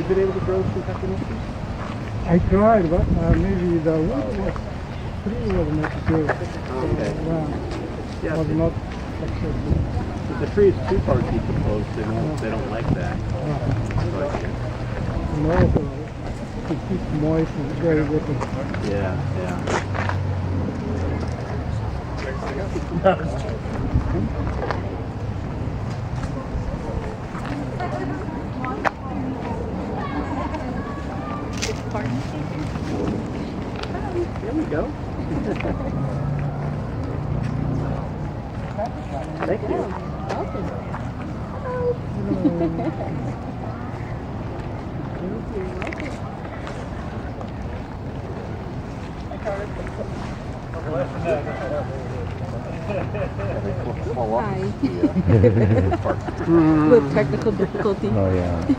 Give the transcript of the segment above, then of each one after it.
you been able to grow some peppermint? I tried, but maybe the wood was tree was not good. Okay. Yeah, Was not successful. if the tree is too far decomposed, they don't like that. But, And also, to keep moist is very difficult. yeah. There we go. Thank you. Hi. With technical difficulty. Oh yeah.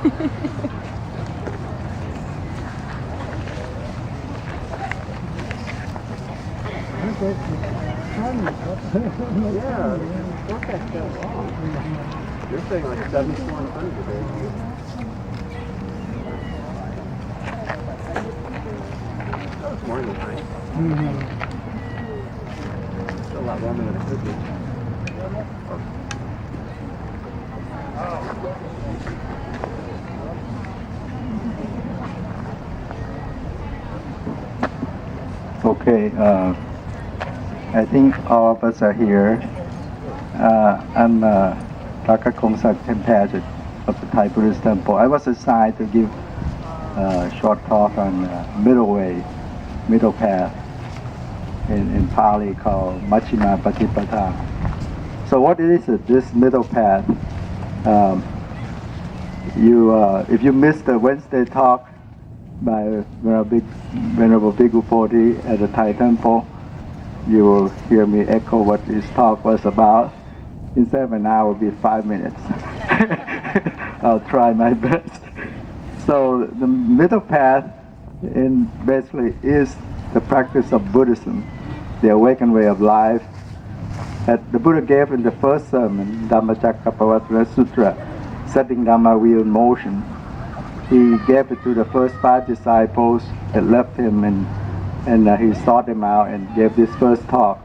Yeah, not that long. You're saying like 7,100 today. That was more than nice. Still a lot warmer than it could be. Okay, I think all of us are here. I'm Dr. Kongsak Tempajit of the Thai Buddhist Temple. I was assigned to give a short talk on middle way, middle path, in Pali called Majjhima Patipata. So what is it, this middle path? If you missed the Wednesday talk by Venerable Bhikkhu Bodhi at the Thai Temple, you will hear me echo what his talk was about. Instead of an hour, it'll be 5 minutes. I'll try my best. So the middle path basically is the practice of Buddhism, the awakened way of life. That the Buddha gave in the first sermon, Dhammacakkappavattana Sutra, setting Dhamma wheel in motion. He gave it to the first 5 disciples that left him, and he sought them out and gave this first talk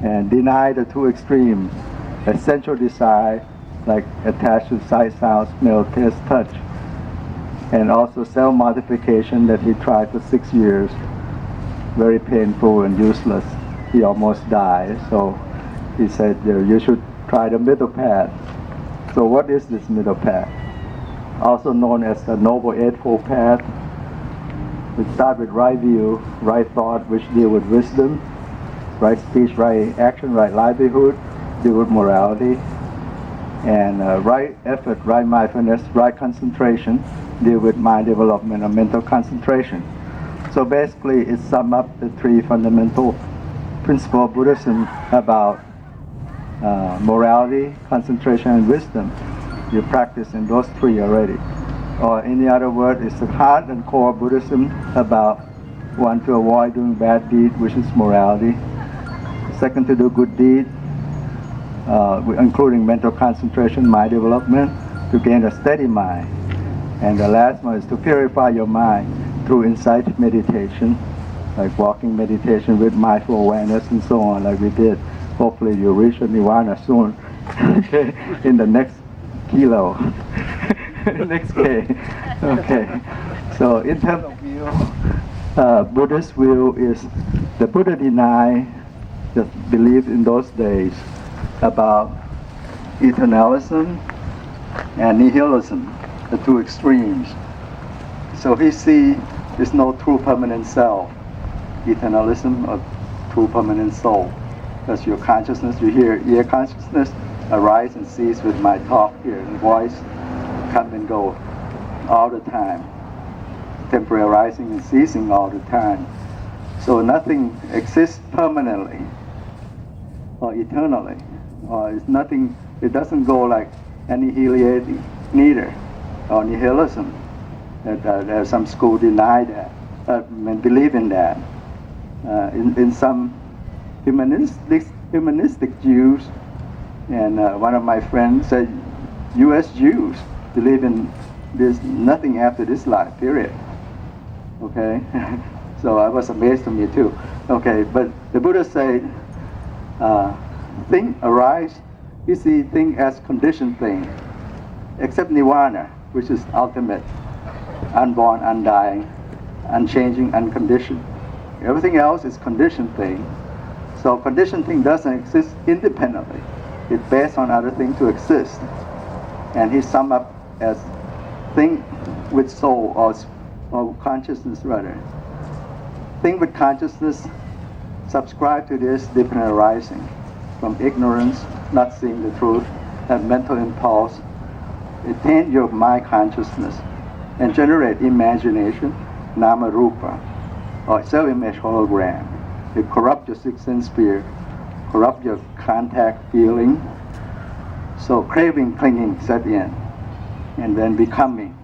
and denied the two extremes, essential desire like attached to sight, sound, smell, taste, touch, and also self-modification that he tried for 6 years, very painful and useless. He almost died, so he said, you should try the middle path. So what is this middle path? Also known as the Noble Eightfold Path. We start with right view, right thought, which deal with wisdom, right speech, right action, right livelihood, deal with morality, and right effort, right mindfulness, right concentration, deal with mind development and mental concentration. So basically it sums up the 3 fundamental principles of Buddhism about morality, concentration, and wisdom. You practice in those 3 already. Or in the other word, it's the heart and core of Buddhism about one, to avoid doing bad deed, which is morality. Second, to do good deed, including mental concentration, mind development, to gain a steady mind. And the last one is to purify your mind through insight meditation, like walking meditation with mindful awareness and so on, like we did. Hopefully you reach a nirvana soon, okay, in the next kilo, next K. Okay, so in terms of view, Buddhist view is the Buddha denied the belief in those days about eternalism and nihilism, the 2 extremes. So he see there's no true permanent self, eternalism or true permanent soul. Because your consciousness, you hear ear consciousness arise and cease with my talk here, and voice come and go all the time, temporary arising and ceasing all the time. So nothing exists permanently or eternally, or it's nothing. It doesn't go like annihilating neither, or nihilism. There's some school deny that, and believe in that. In some humanistic Jews, and one of my friends said U.S. Jews believe in there's nothing after this life, period. Okay? So I was amazed to me too. Okay, but the Buddha said, thing arise, you see thing as conditioned thing, except nirvana, which is ultimate, unborn, undying, unchanging, unconditioned. Everything else is conditioned thing. So conditioned thing doesn't exist independently. It's based on other things to exist. And he summed up as thing with soul or consciousness rather. Thing with consciousness subscribe to this dependent arising from ignorance, not seeing the truth, have mental impulse, attain your mind consciousness, and generate imagination, nama rupa, or self-image hologram. It corrupt your sixth sense sphere, corrupt your contact feeling. So craving, clinging set in, and then becoming,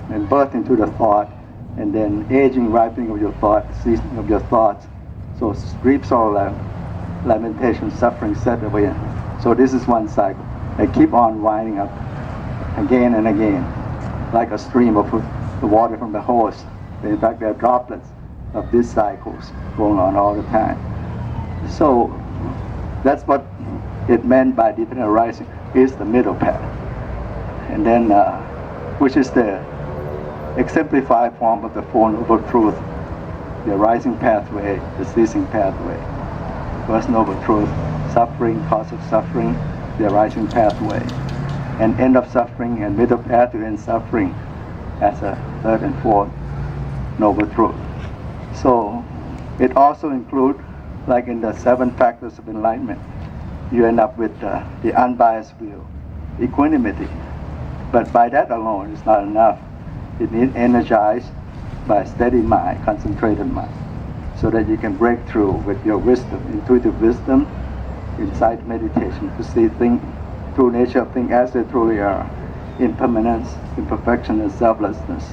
and birth into the thought, and then aging, ripening of your thought, ceasing of your thoughts. So grief, sorrow, lamentation, suffering set in. So this is one cycle. They keep on winding up again and again, like a stream of the water from the hose. In fact, there are droplets of these cycles going on all the time. So that's what it meant by dependent arising, is the middle path. And then, which is the exemplified form of the Four Noble Truth, the arising pathway, the ceasing pathway. First Noble Truth, suffering, cause of suffering, the arising pathway, and end of suffering, and middle path to end suffering as a third and fourth Noble Truth. So it also includes, like in the 7 factors of enlightenment, you end up with the unbiased view, equanimity. But by that alone, it's not enough. It needs energized by steady mind, concentrated mind, so that you can break through with your wisdom, intuitive wisdom, insight meditation, to see things, true nature of things as they truly are, impermanence, imperfection, and selflessness.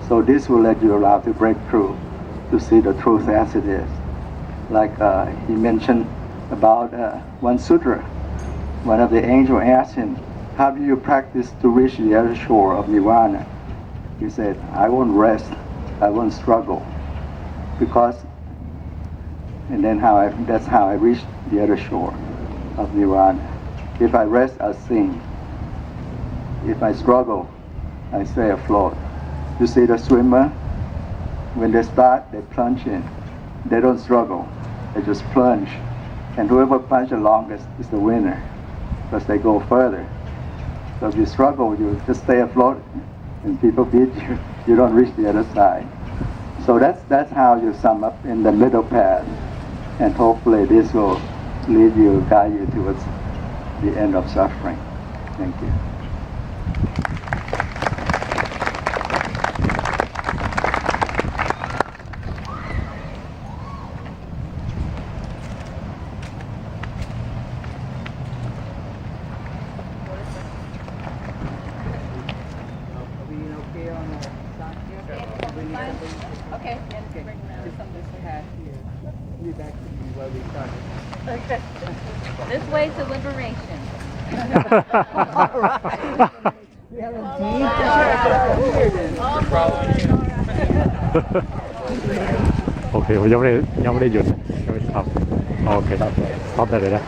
So this will let you allow to break through, to see the truth as it is. Like he mentioned about one sutra, one of the angels asked him, how do you practice to reach the other shore of nirvana? He said, I won't rest, I won't struggle, because, and then that's how I reach the other shore of nirvana. If I rest, I sink. If I struggle, I stay afloat. You see the swimmer, when they start, they plunge in. They don't struggle, they just plunge. And whoever plunges the longest is the winner, because they go further. So if you struggle, you just stay afloat, and people beat you, you don't reach the other side. So that's how you sum up in the middle path. And hopefully this will lead you, guide you towards the end of suffering. Thank you. Okay, and bring around some of this we have here. We'll be back to where we started. Okay. This way to liberation. All right. We haven'tโอเคผมยังไม่ได้หยุดยังไม่ได้สต็อปโอเคสต็อปได้เลยนะ